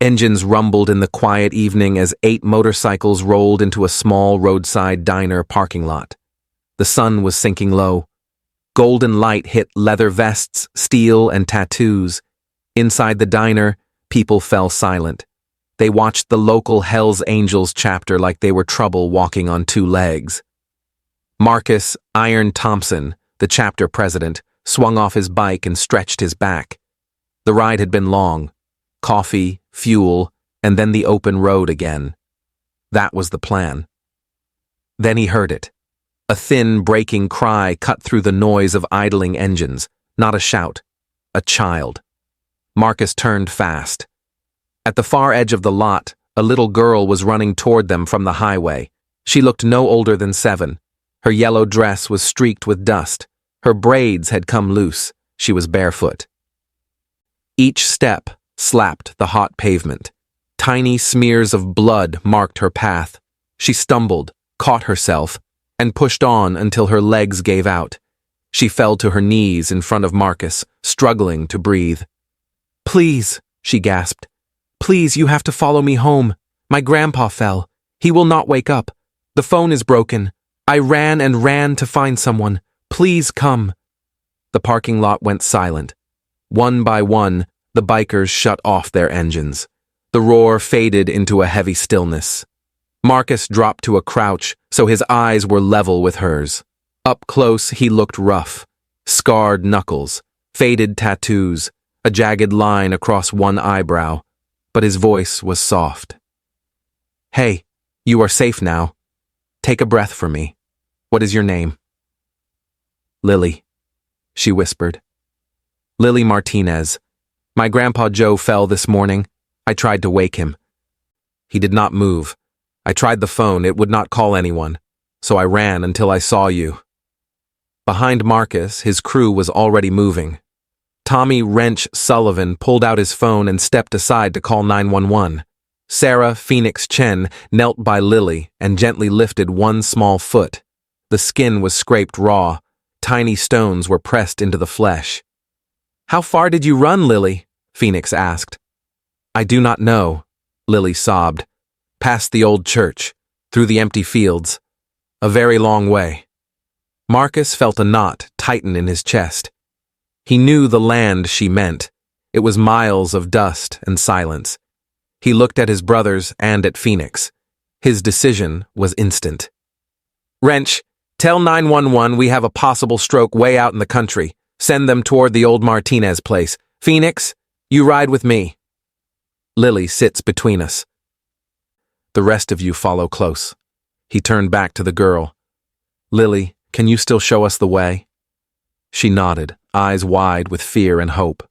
Engines rumbled in the quiet evening as 8 motorcycles rolled into a small roadside diner parking lot. The sun was sinking low. Golden light hit leather vests, steel, and tattoos. Inside the diner, people fell silent. They watched the local Hells Angels chapter like they were trouble walking on 2 legs. Marcus Iron Thompson, the chapter president, swung off his bike and stretched his back. The ride had been long. Coffee, fuel, and then the open road again. That was the plan. Then he heard it. A thin, breaking cry cut through the noise of idling engines. Not a shout. A child. Marcus turned fast. At the far edge of the lot, a little girl was running toward them from the highway. She looked no older than 7. Her yellow dress was streaked with dust. Her braids had come loose. She was barefoot. Each step slapped the hot pavement. Tiny smears of blood marked her path. She stumbled, caught herself, and pushed on until her legs gave out. She fell to her knees in front of Marcus, struggling to breathe. "Please," she gasped. "Please, you have to follow me home. My grandpa fell. He will not wake up. The phone is broken. I ran and ran to find someone. Please come." The parking lot went silent. One by one, the bikers shut off their engines. The roar faded into a heavy stillness. Marcus dropped to a crouch, so his eyes were level with hers. Up close, he looked rough. Scarred knuckles, faded tattoos, a jagged line across one eyebrow, but his voice was soft. "Hey, you are safe now. Take a breath for me. What is your name?" "Lily," she whispered. "Lily Martinez. My grandpa Joe fell this morning. I tried to wake him. He did not move. I tried the phone, it would not call anyone, so I ran until I saw you." Behind Marcus, his crew was already moving. Tommy Wrench Sullivan pulled out his phone and stepped aside to call 911. Sarah Phoenix Chen knelt by Lily and gently lifted one small foot. The skin was scraped raw. Tiny stones were pressed into the flesh. "How far did you run, Lily?" Phoenix asked. "I do not know," Lily sobbed. "Past the old church, through the empty fields. A very long way." Marcus felt a knot tighten in his chest. He knew the land she meant. It was miles of dust and silence. He looked at his brothers and at Phoenix. His decision was instant. "Wrench, tell 911 we have a possible stroke way out in the country. Send them toward the old Martinez place. Phoenix, you ride with me. Lily sits between us. The rest of you follow close." He turned back to the girl. "Lily, can you still show us the way?" She nodded, eyes wide with fear and hope.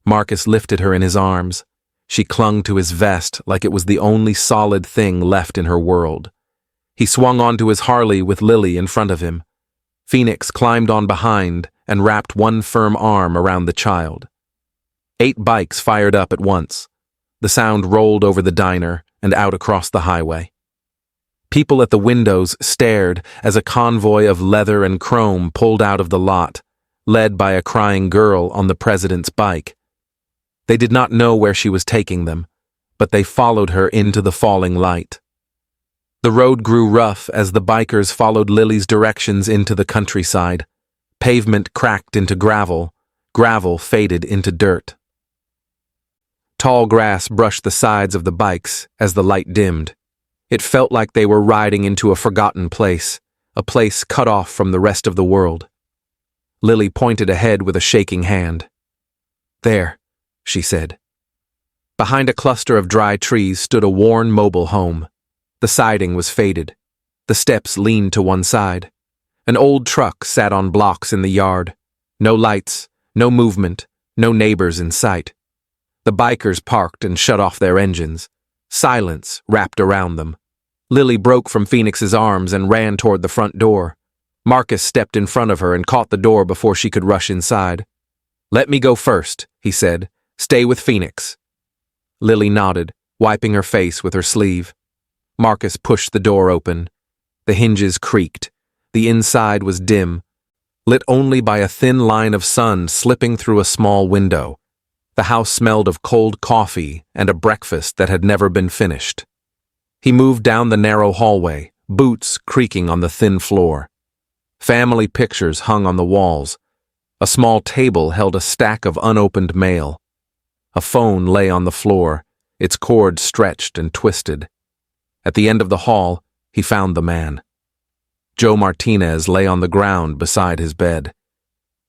Marcus lifted her in his arms. She clung to his vest like it was the only solid thing left in her world. He swung onto his Harley with Lily in front of him. Phoenix climbed on behind and wrapped one firm arm around the child. 8 bikes fired up at once. The sound rolled over the diner and out across the highway. People at the windows stared as a convoy of leather and chrome pulled out of the lot, led by a crying girl on the president's bike. They did not know where she was taking them, but they followed her into the falling light. The road grew rough as the bikers followed Lily's directions into the countryside. Pavement cracked into gravel, gravel faded into dirt. Tall grass brushed the sides of the bikes as the light dimmed. It felt like they were riding into a forgotten place, a place cut off from the rest of the world. Lily pointed ahead with a shaking hand. "There," she said. Behind a cluster of dry trees stood a worn mobile home. The siding was faded. The steps leaned to one side. An old truck sat on blocks in the yard. No lights, no movement, no neighbors in sight. The bikers parked and shut off their engines. Silence wrapped around them. Lily broke from Phoenix's arms and ran toward the front door. Marcus stepped in front of her and caught the door before she could rush inside. "Let me go first," he said. "Stay with Phoenix." Lily nodded, wiping her face with her sleeve. Marcus pushed the door open. The hinges creaked. The inside was dim, lit only by a thin line of sun slipping through a small window. The house smelled of cold coffee and a breakfast that had never been finished. He moved down the narrow hallway, boots creaking on the thin floor. Family pictures hung on the walls. A small table held a stack of unopened mail. A phone lay on the floor, its cord stretched and twisted. At the end of the hall, he found the man. Joe Martinez lay on the ground beside his bed.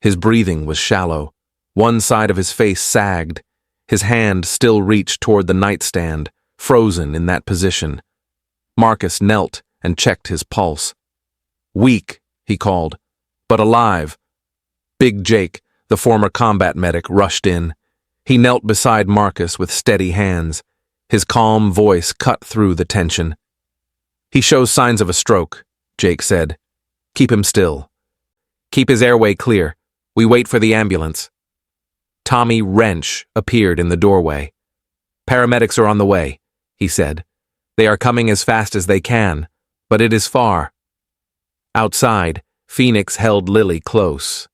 His breathing was shallow. One side of his face sagged. His hand still reached toward the nightstand, frozen in that position. Marcus knelt and checked his pulse. "Weak," he called, "but alive." Big Jake, the former combat medic, rushed in. He knelt beside Marcus with steady hands. His calm voice cut through the tension. "He shows signs of a stroke," Jake said. "Keep him still. Keep his airway clear. We wait for the ambulance." Tommy Wrench appeared in the doorway. "Paramedics are on the way," he said. "They are coming as fast as they can, but it is far." Outside, Phoenix held Lily close.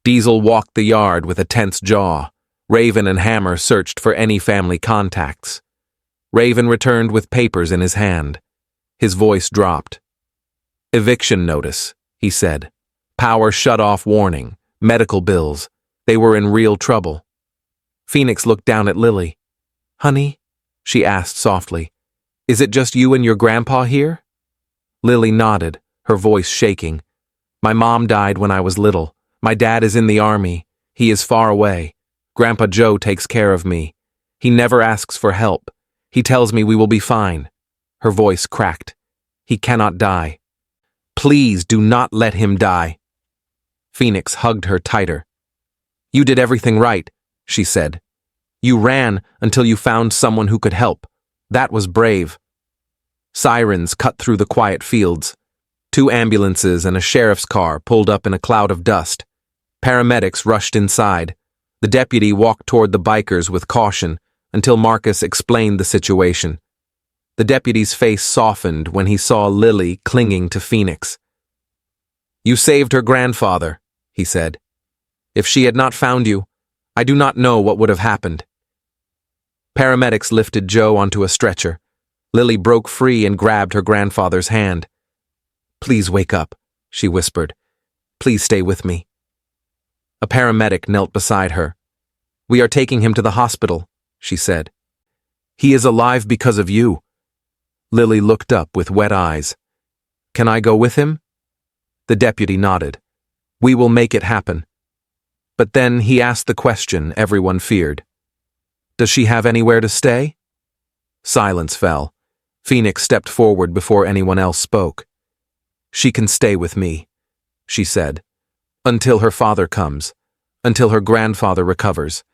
Diesel walked the yard with a tense jaw. Raven and Hammer searched for any family contacts. Raven returned with papers in his hand. His voice dropped. "Eviction notice," he said. "Power shut-off warning. Medical bills. They were in real trouble." Phoenix looked down at Lily. "Honey?" she asked softly. "Is it just you and your grandpa here?" Lily nodded, her voice shaking. "My mom died when I was little. My dad is in the army. He is far away. Grandpa Joe takes care of me. He never asks for help. He tells me we will be fine." Her voice cracked. "He cannot die. Please do not let him die." Phoenix hugged her tighter. "You did everything right," she said. "You ran until you found someone who could help. That was brave." Sirens cut through the quiet fields. 2 ambulances and a sheriff's car pulled up in a cloud of dust. Paramedics rushed inside. The deputy walked toward the bikers with caution until Marcus explained the situation. The deputy's face softened when he saw Lily clinging to Phoenix. "You saved her grandfather," he said. "If she had not found you, I do not know what would have happened." Paramedics lifted Joe onto a stretcher. Lily broke free and grabbed her grandfather's hand. "Please wake up," she whispered. "Please stay with me." A paramedic knelt beside her. "We are taking him to the hospital," she said. "He is alive because of you." Lily looked up with wet eyes. "Can I go with him?" The deputy nodded. "We will make it happen." But then he asked the question everyone feared. "Does she have anywhere to stay?" Silence fell. Phoenix stepped forward before anyone else spoke. "She can stay with me," she said. "Until her father comes. Until her grandfather recovers.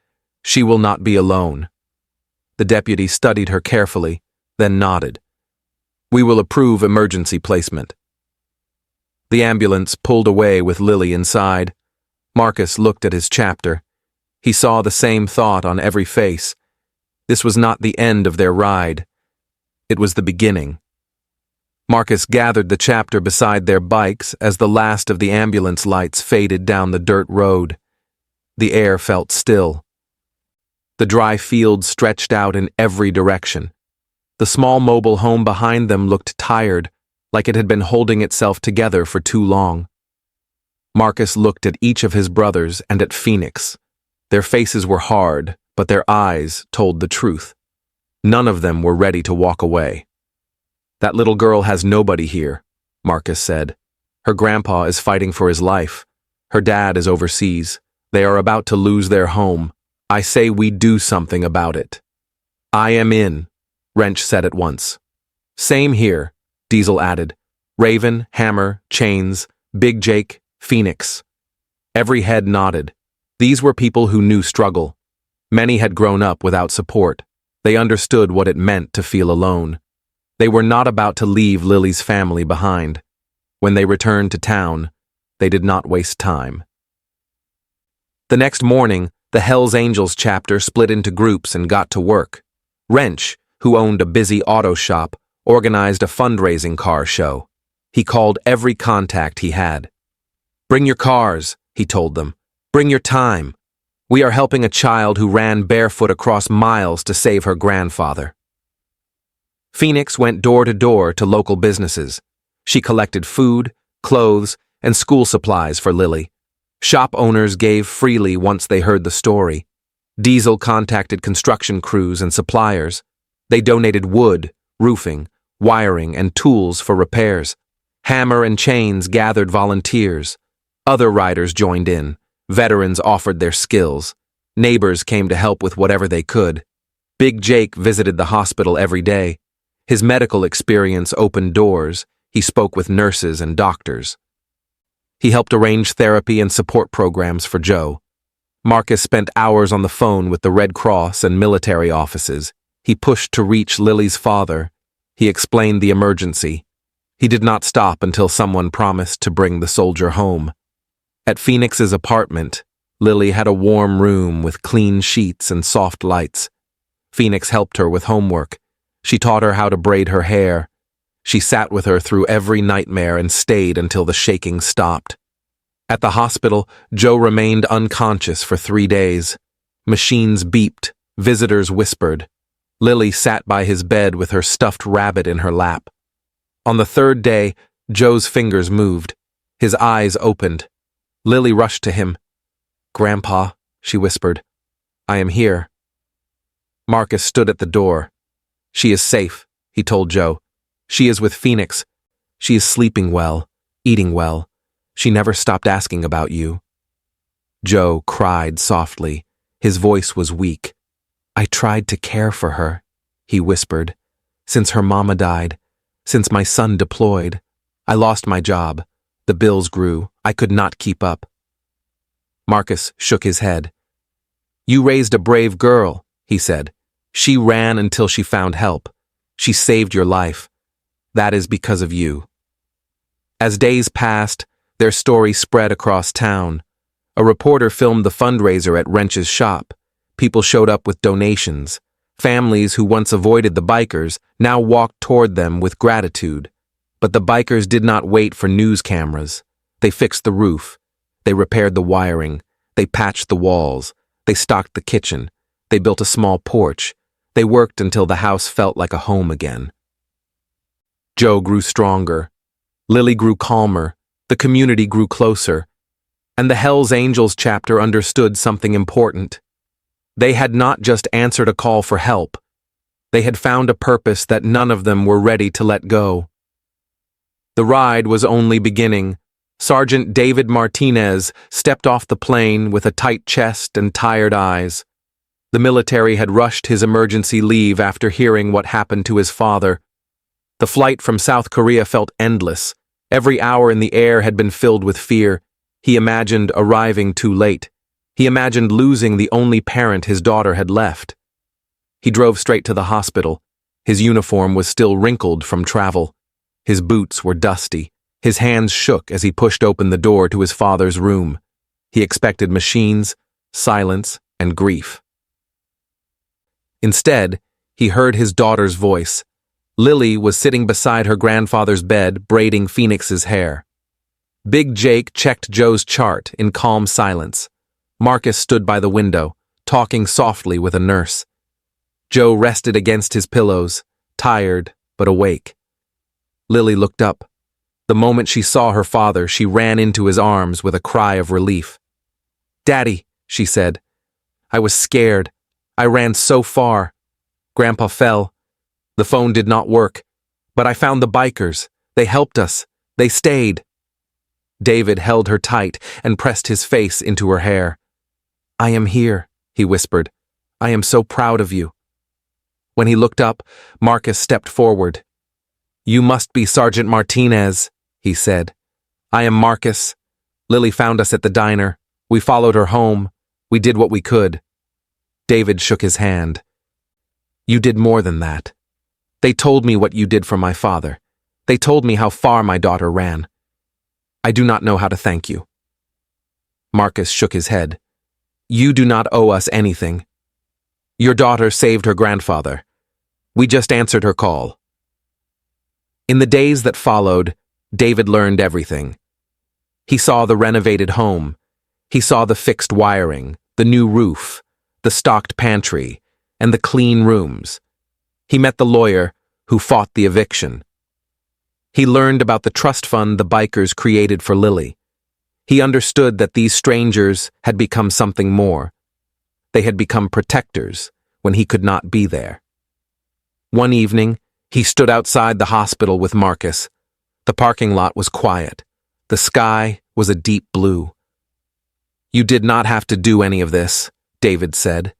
She will not be alone." The deputy studied her carefully, then nodded. "We will approve emergency placement." The ambulance pulled away with Lily inside. Marcus looked at his chapter. He saw the same thought on every face. This was not the end of their ride. It was the beginning. Marcus gathered the chapter beside their bikes as the last of the ambulance lights faded down the dirt road. The air felt still. The dry fields stretched out in every direction. The small mobile home behind them looked tired, like it had been holding itself together for too long. Marcus looked at each of his brothers and at Phoenix. Their faces were hard, but their eyes told the truth. None of them were ready to walk away. "That little girl has nobody here," Marcus said. "Her grandpa is fighting for his life. Her dad is overseas. They are about to lose their home. I say we do something about it." "I am in," Wrench said at once. "Same here," Diesel added. "Raven, Hammer, Chains, Big Jake, Phoenix." Every head nodded. These were people who knew struggle. Many had grown up without support. They understood what it meant to feel alone. They were not about to leave Lily's family behind. When they returned to town, they did not waste time. The next morning, the Hells Angels chapter split into groups and got to work. Wrench, who owned a busy auto shop, organized a fundraising car show. He called every contact he had. "Bring your cars," he told them. "Bring your time. We are helping a child who ran barefoot across miles to save her grandfather. Phoenix went door to door to local businesses. She collected food, clothes, and school supplies for Lily. Shop owners gave freely once they heard the story. Diesel contacted construction crews and suppliers. They donated wood, roofing, wiring, and tools for repairs. Hammer and Chains gathered volunteers. Other riders joined in. Veterans offered their skills. Neighbors came to help with whatever they could. Big Jake visited the hospital every day. His medical experience opened doors. He spoke with nurses and doctors. He helped arrange therapy and support programs for Joe. Marcus spent hours on the phone with the Red Cross and military offices. He pushed to reach Lily's father. He explained the emergency. He did not stop until someone promised to bring the soldier home. At Phoenix's apartment, Lily had a warm room with clean sheets and soft lights. Phoenix helped her with homework. She taught her how to braid her hair. She sat with her through every nightmare and stayed until the shaking stopped. At the hospital, Joe remained unconscious for 3 days. Machines beeped, visitors whispered. Lily sat by his bed with her stuffed rabbit in her lap. On the 3rd day, Joe's fingers moved. His eyes opened. Lily rushed to him. "Grandpa," she whispered, "I am here." Marcus stood at the door. "She is safe," he told Joe. "She is with Phoenix. She is sleeping well, eating well. She never stopped asking about you." Joe cried softly. His voice was weak. "I tried to care for her," he whispered. "Since her mama died, since my son deployed. I lost my job. The bills grew. I could not keep up." Marcus shook his head. "You raised a brave girl," he said. "She ran until she found help. She saved your life. That is because of you." As days passed, their story spread across town. A reporter filmed the fundraiser at Wrench's shop. People showed up with donations. Families who once avoided the bikers now walked toward them with gratitude. But the bikers did not wait for news cameras. They fixed the roof. They repaired the wiring. They patched the walls. They stocked the kitchen. They built a small porch. They worked until the house felt like a home again. Joe grew stronger. Lily grew calmer. The community grew closer. And the Hells Angels chapter understood something important. They had not just answered a call for help. They had found a purpose that none of them were ready to let go. The ride was only beginning. Sergeant David Martinez stepped off the plane with a tight chest and tired eyes. The military had rushed his emergency leave after hearing what happened to his father. The flight from South Korea felt endless. Every hour in the air had been filled with fear. He imagined arriving too late. He imagined losing the only parent his daughter had left. He drove straight to the hospital. His uniform was still wrinkled from travel. His boots were dusty. His hands shook as he pushed open the door to his father's room. He expected machines, silence, and grief. Instead, he heard his daughter's voice. Lily was sitting beside her grandfather's bed, braiding Phoenix's hair. Big Jake checked Joe's chart in calm silence. Marcus stood by the window, talking softly with a nurse. Joe rested against his pillows, tired but awake. Lily looked up. The moment she saw her father, she ran into his arms with a cry of relief. "Daddy," she said. "I was scared. I ran so far. Grandpa fell. The phone did not work. But I found the bikers. They helped us. They stayed." David held her tight and pressed his face into her hair. "I am here," he whispered. "I am so proud of you." When he looked up, Marcus stepped forward. "You must be Sergeant Martinez," he said. "I am Marcus. Lily found us at the diner. We followed her home. We did what we could." David shook his hand. "You did more than that. They told me what you did for my father. They told me how far my daughter ran. I do not know how to thank you." Marcus shook his head. "You do not owe us anything. Your daughter saved her grandfather. We just answered her call." In the days that followed, David learned everything. He saw the renovated home. He saw the fixed wiring, the new roof, the stocked pantry, and the clean rooms. He met the lawyer who fought the eviction. He learned about the trust fund the bikers created for Lily. He understood that these strangers had become something more. They had become protectors when he could not be there. One evening, he stood outside the hospital with Marcus. The parking lot was quiet. The sky was a deep blue. "You did not have to do any of this," David said.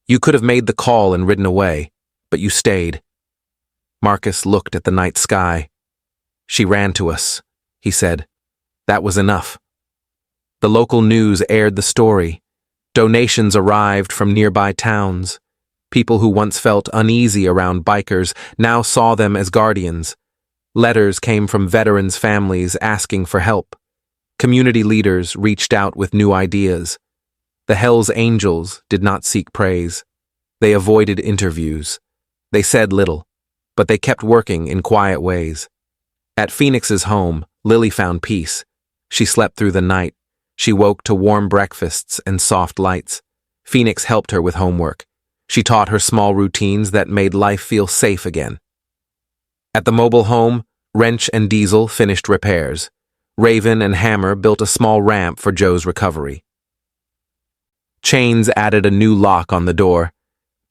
"You could have made the call and ridden away, but you stayed." Marcus looked at the night sky. "She ran to us," he said. "That was enough." The local news aired the story. Donations arrived from nearby towns. People who once felt uneasy around bikers now saw them as guardians. Letters came from veterans' families asking for help. Community leaders reached out with new ideas. The Hells Angels did not seek praise. They avoided interviews. They said little, but they kept working in quiet ways. At Phoenix's home, Lily found peace. She slept through the night. She woke to warm breakfasts and soft lights. Phoenix helped her with homework. She taught her small routines that made life feel safe again. At the mobile home, Wrench and Diesel finished repairs. Raven and Hammer built a small ramp for Joe's recovery. Chains added a new lock on the door.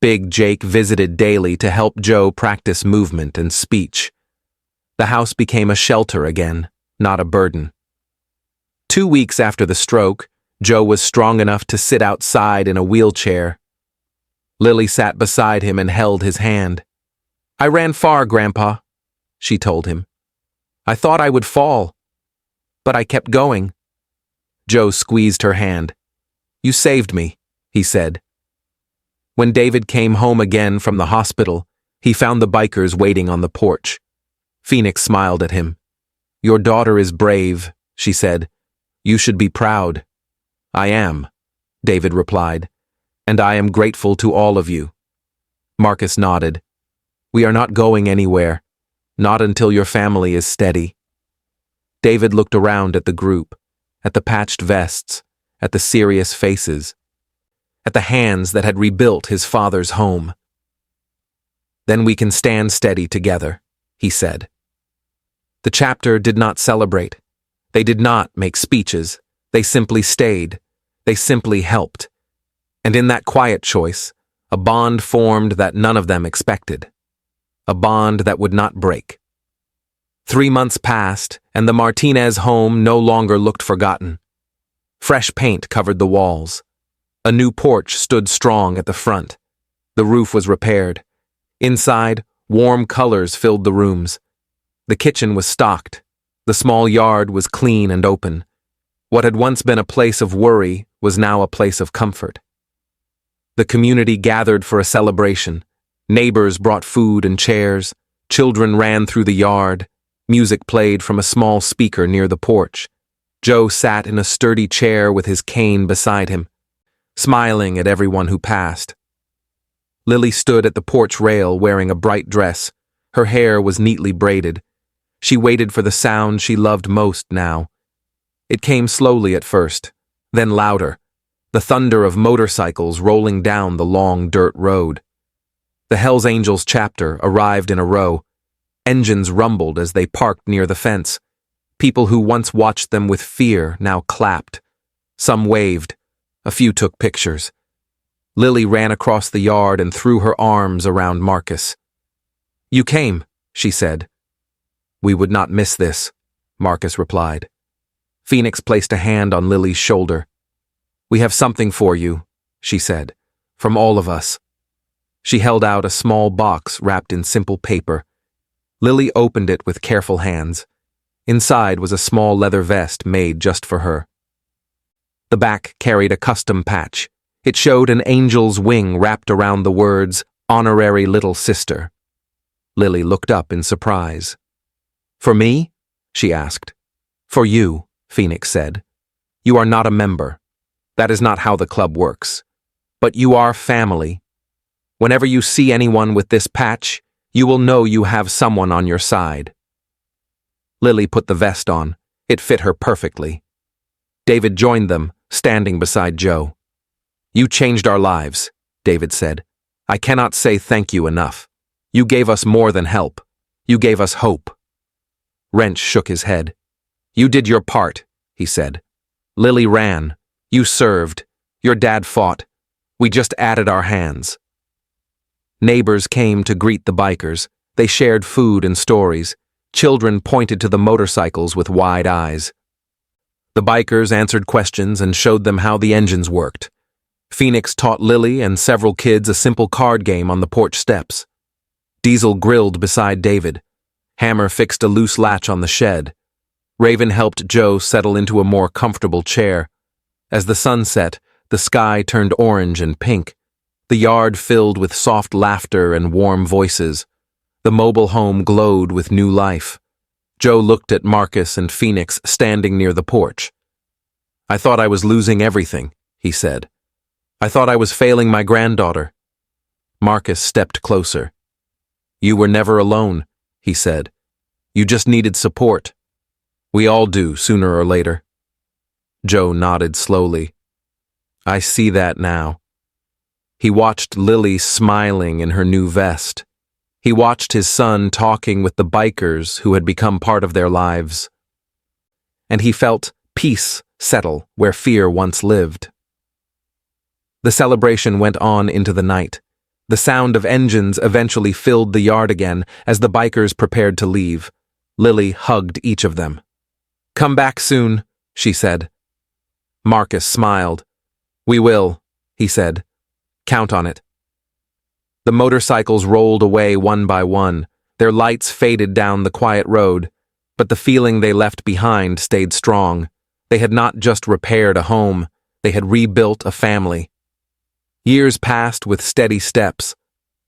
Big Jake visited daily to help Joe practice movement and speech. The house became a shelter again, not a burden. 2 weeks after the stroke, Joe was strong enough to sit outside in a wheelchair. Lily sat beside him and held his hand. "I ran far, Grandpa," she told him. "I thought I would fall, but I kept going." Joe squeezed her hand. "You saved me," he said. When David came home again from the hospital, he found the bikers waiting on the porch. Phoenix smiled at him. "Your daughter is brave," she said. "You should be proud." "I am," David replied, "and I am grateful to all of you." Marcus nodded. "We are not going anywhere, not until your family is steady." David looked around at the group, at the patched vests, at the serious faces, at the hands that had rebuilt his father's home. "Then we can stand steady together," he said. The chapter did not celebrate. They did not make speeches. They simply stayed. They simply helped. And in that quiet choice, a bond formed that none of them expected. A bond that would not break. 3 months passed, and the Martinez home no longer looked forgotten. Fresh paint covered the walls. A new porch stood strong at the front. The roof was repaired. Inside, warm colors filled the rooms. The kitchen was stocked. The small yard was clean and open. What had once been a place of worry was now a place of comfort. The community gathered for a celebration. Neighbors brought food and chairs. Children ran through the yard. Music played from a small speaker near the porch. Joe sat in a sturdy chair with his cane beside him, smiling at everyone who passed. Lily stood at the porch rail wearing a bright dress. Her hair was neatly braided. She waited for the sound she loved most now. It came slowly at first, then louder, the thunder of motorcycles rolling down the long dirt road. The Hells Angels chapter arrived in a row. Engines rumbled as they parked near the fence. People who once watched them with fear now clapped. Some waved. A few took pictures. Lily ran across the yard and threw her arms around Marcus. "You came," she said. "We would not miss this," Marcus replied. Phoenix placed a hand on Lily's shoulder. "We have something for you," she said, "from all of us." She held out a small box wrapped in simple paper. Lily opened it with careful hands. Inside was a small leather vest made just for her. The back carried a custom patch. It showed an angel's wing wrapped around the words, "Honorary Little Sister." Lily looked up in surprise. "For me?" she asked. "For you," Phoenix said. "You are not a member. That is not how the club works. But you are family. Whenever you see anyone with this patch, you will know you have someone on your side." Lily put the vest on. It fit her perfectly. David joined them, standing beside Joe. You changed our lives, David said. I cannot say thank you enough. You gave us more than help. You gave us hope. Wrench shook his head. You did your part, he said. Lily ran. You served. Your dad fought. We just added our hands. Neighbors came to greet the bikers. They shared food and stories. Children pointed to the motorcycles with wide eyes. The bikers answered questions and showed them how the engines worked. Phoenix taught Lily and several kids a simple card game on the porch steps. Diesel grilled beside David. Hammer fixed a loose latch on the shed. Raven helped Joe settle into a more comfortable chair. As the sun set, the sky turned orange and pink. The yard filled with soft laughter and warm voices. The mobile home glowed with new life. Joe looked at Marcus and Phoenix standing near the porch. I thought I was losing everything, he said. I thought I was failing my granddaughter. Marcus stepped closer. You were never alone, he said. You just needed support. We all do, sooner or later. Joe nodded slowly. I see that now. He watched Lily smiling in her new vest. He watched his son talking with the bikers who had become part of their lives. And he felt peace settle where fear once lived. The celebration went on into the night. The sound of engines eventually filled the yard again as the bikers prepared to leave. Lily hugged each of them. Come back soon, she said. Marcus smiled. We will, he said. Count on it. The motorcycles rolled away one by one. Their lights faded down the quiet road, but the feeling they left behind stayed strong. They had not just repaired a home, they had rebuilt a family. Years passed with steady steps.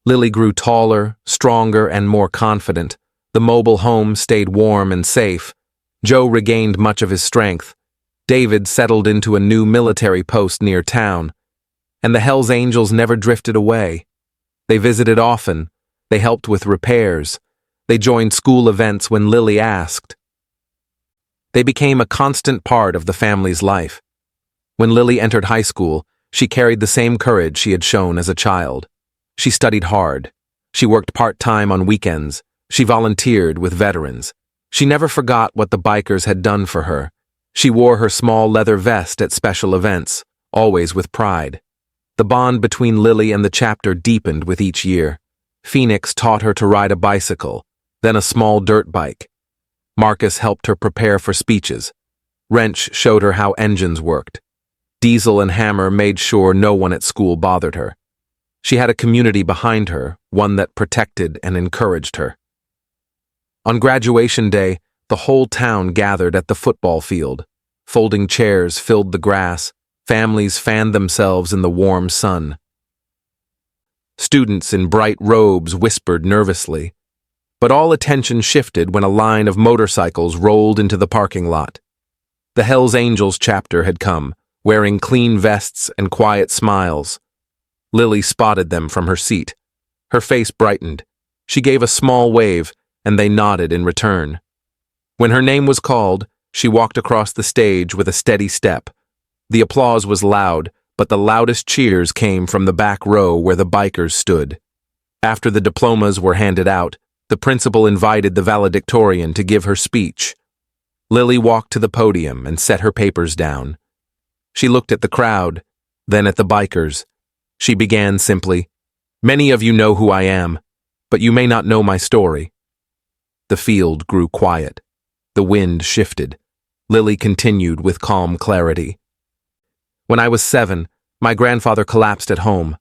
Lily grew taller, stronger, and more confident. The mobile home stayed warm and safe. Joe regained much of his strength. David settled into a new military post near town. And the Hells Angels never drifted away. They visited often. They helped with repairs. They joined school events when Lily asked. They became a constant part of the family's life. When Lily entered high school, she carried the same courage she had shown as a child. She studied hard. She worked part-time on weekends. She volunteered with veterans. She never forgot what the bikers had done for her. She wore her small leather vest at special events, always with pride. The bond between Lily and the chapter deepened with each year. Phoenix taught her to ride a bicycle, then a small dirt bike. Marcus helped her prepare for speeches. Wrench showed her how engines worked. Diesel and Hammer made sure no one at school bothered her. She had a community behind her, one that protected and encouraged her. On graduation day, the whole town gathered at the football field. Folding chairs filled the grass. Families fanned themselves in the warm sun. Students in bright robes whispered nervously, but all attention shifted when a line of motorcycles rolled into the parking lot. The Hells Angels chapter had come, wearing clean vests and quiet smiles. Lily spotted them from her seat. Her face brightened. She gave a small wave, and they nodded in return. When her name was called, she walked across the stage with a steady step. The applause was loud, but the loudest cheers came from the back row where the bikers stood. After the diplomas were handed out, the principal invited the valedictorian to give her speech. Lily walked to the podium and set her papers down. She looked at the crowd, then at the bikers. She began simply, "Many of you know who I am, but you may not know my story." The field grew quiet. The wind shifted. Lily continued with calm clarity. When I was 7, my grandfather collapsed at home.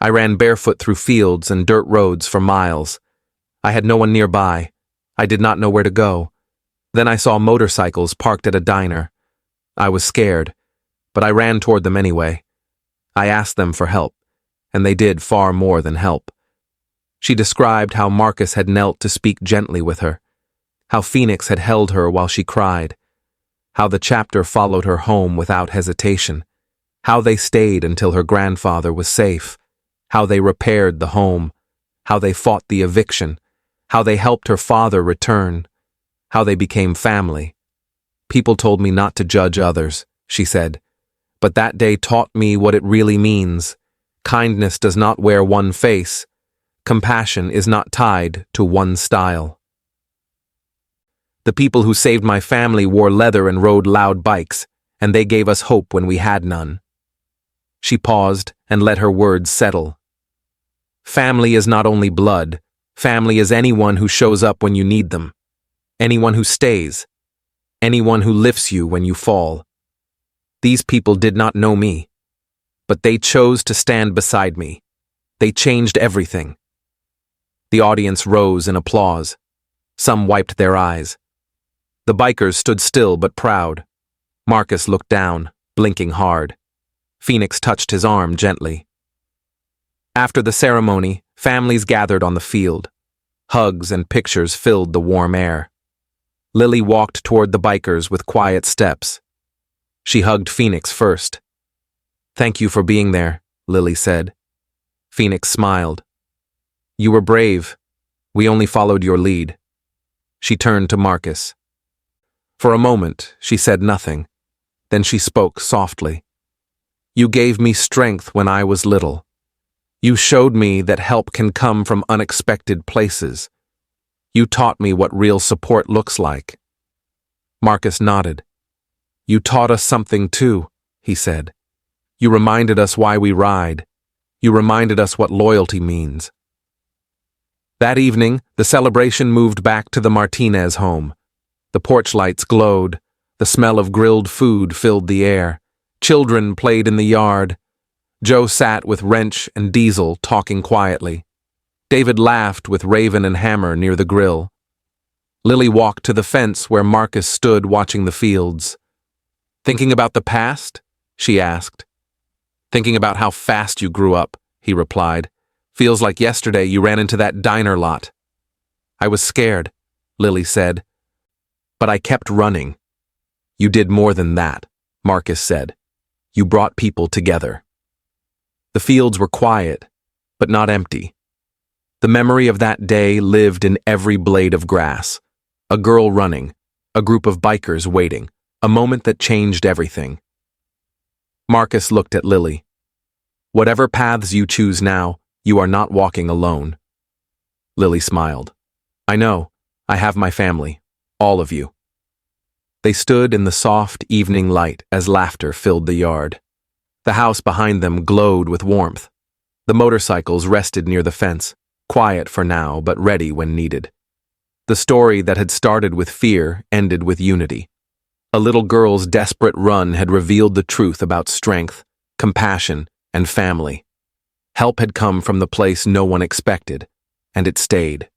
I ran barefoot through fields and dirt roads for miles. I had no one nearby. I did not know where to go. Then I saw motorcycles parked at a diner. I was scared, but I ran toward them anyway. I asked them for help, and they did far more than help. She described how Marcus had knelt to speak gently with her, how Phoenix had held her while she cried, how the chapter followed her home without hesitation, how they stayed until her grandfather was safe, how they repaired the home, how they fought the eviction, how they helped her father return, how they became family. People told me not to judge others, she said, But that day taught me what it really means. Kindness does not wear one face. Compassion is not tied to one style. The people who saved my family wore leather and rode loud bikes, and they gave us hope when we had none. She paused and let her words settle. Family is not only blood. Family is anyone who shows up when you need them. Anyone who stays. Anyone who lifts you when you fall. These people did not know me, but they chose to stand beside me. They changed everything. The audience rose in applause. Some wiped their eyes. The bikers stood still but proud. Marcus looked down, blinking hard. Phoenix touched his arm gently. After the ceremony, families gathered on the field. Hugs and pictures filled the warm air. Lily walked toward the bikers with quiet steps. She hugged Phoenix first. "Thank you for being there," Lily said. Phoenix smiled. "You were brave. We only followed your lead." She turned to Marcus. For a moment, she said nothing. Then she spoke softly. "You gave me strength when I was little. You showed me that help can come from unexpected places. You taught me what real support looks like." Marcus nodded. "You taught us something too," he said. "You reminded us why we ride. You reminded us what loyalty means." That evening, the celebration moved back to the Martinez home. The porch lights glowed. The smell of grilled food filled the air. Children played in the yard. Joe sat with Wrench and Diesel talking quietly. David laughed with Raven and Hammer near the grill. Lily walked to the fence where Marcus stood watching the fields. "Thinking about the past?" she asked. "Thinking about how fast you grew up," he replied. "Feels like yesterday you ran into that diner lot." "I was scared," Lily said. "But I kept running." "You did more than that," Marcus said. "You brought people together." The fields were quiet, but not empty. The memory of that day lived in every blade of grass. A girl running, a group of bikers waiting, a moment that changed everything. Marcus looked at Lily. "Whatever paths you choose now, you are not walking alone." Lily smiled. "I know. I have my family. All of you." They stood in the soft evening light as laughter filled the yard. The house behind them glowed with warmth. The motorcycles rested near the fence, quiet for now but ready when needed. The story that had started with fear ended with unity. A little girl's desperate run had revealed the truth about strength, compassion, and family. Help had come from the place no one expected, and it stayed.